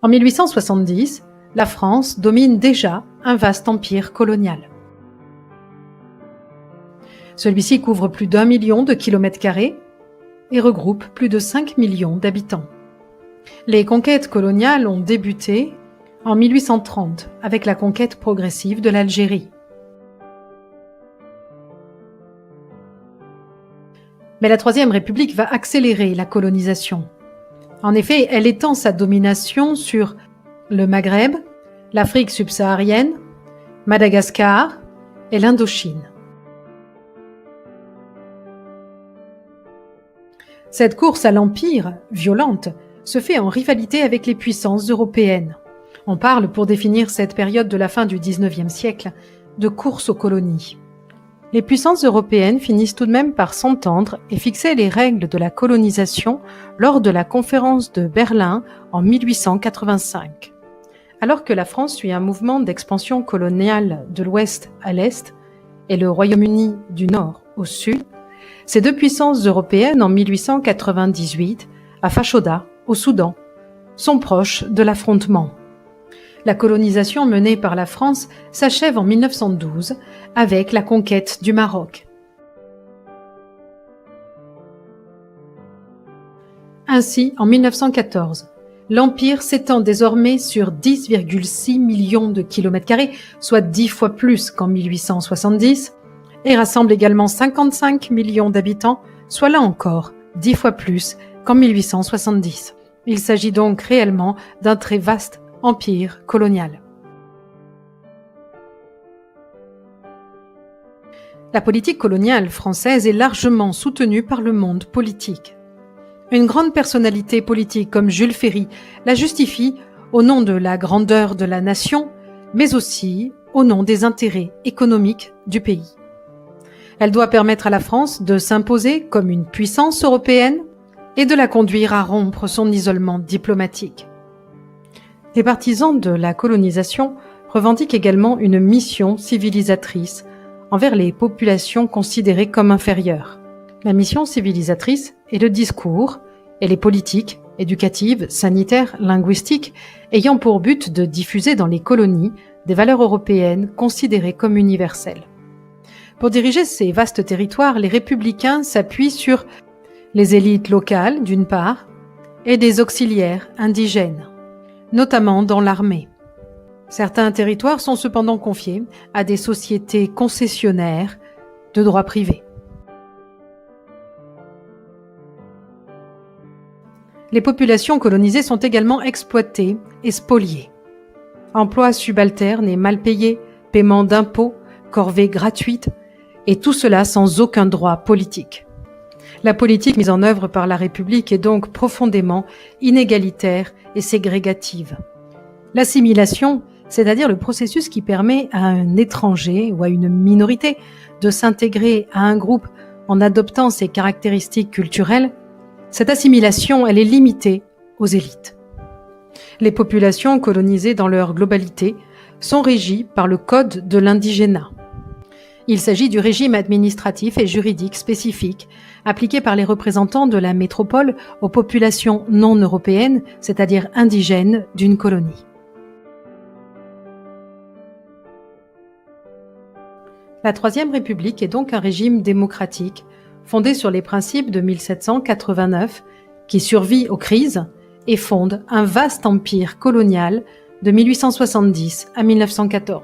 En 1870, la France domine déjà un vaste empire colonial. Celui-ci couvre plus d'1 million de kilomètres carrés et regroupe plus de 5 millions d'habitants. Les conquêtes coloniales ont débuté en 1830 avec la conquête progressive de l'Algérie. Mais la Troisième République va accélérer la colonisation. En effet, elle étend sa domination sur le Maghreb, l'Afrique subsaharienne, Madagascar et l'Indochine. Cette course à l'empire, violente, se fait en rivalité avec les puissances européennes. On parle, pour définir cette période de la fin du XIXe siècle, de course aux colonies. Les puissances européennes finissent tout de même par s'entendre et fixer les règles de la colonisation lors de la conférence de Berlin en 1885. Alors que la France suit un mouvement d'expansion coloniale de l'ouest à l'est et le Royaume-Uni du nord au sud, ces deux puissances européennes en 1898, à Fashoda, au Soudan, sont proches de l'affrontement. La colonisation menée par la France s'achève en 1912 avec la conquête du Maroc. Ainsi, en 1914, l'Empire s'étend désormais sur 10,6 millions de kilomètres carrés, soit 10 fois plus qu'en 1870, et rassemble également 55 millions d'habitants, soit là encore 10 fois plus qu'en 1870. Il s'agit donc réellement d'un très vaste empire colonial. La politique coloniale française est largement soutenue par le monde politique. Une grande personnalité politique comme Jules Ferry la justifie au nom de la grandeur de la nation, mais aussi au nom des intérêts économiques du pays. Elle doit permettre à la France de s'imposer comme une puissance européenne et de la conduire à rompre son isolement diplomatique. Les partisans de la colonisation revendiquent également une mission civilisatrice envers les populations considérées comme inférieures. La mission civilisatrice est le discours et les politiques éducatives, sanitaires, linguistiques ayant pour but de diffuser dans les colonies des valeurs européennes considérées comme universelles. Pour diriger ces vastes territoires, les républicains s'appuient sur les élites locales, d'une part, et des auxiliaires indigènes, notamment dans l'armée. Certains territoires sont cependant confiés à des sociétés concessionnaires de droit privé. Les populations colonisées sont également exploitées et spoliées. Emplois subalternes et mal payés, paiement d'impôts, corvées gratuites, et tout cela sans aucun droit politique. La politique mise en œuvre par la République est donc profondément inégalitaire et ségrégative. L'assimilation, c'est-à-dire le processus qui permet à un étranger ou à une minorité de s'intégrer à un groupe en adoptant ses caractéristiques culturelles, cette assimilation, elle est limitée aux élites. Les populations colonisées dans leur globalité sont régies par le code de l'indigénat. Il s'agit du régime administratif et juridique spécifique appliqué par les représentants de la métropole aux populations non européennes, c'est-à-dire indigènes d'une colonie. La Troisième République est donc un régime démocratique fondé sur les principes de 1789 qui survit aux crises et fonde un vaste empire colonial de 1870 à 1914.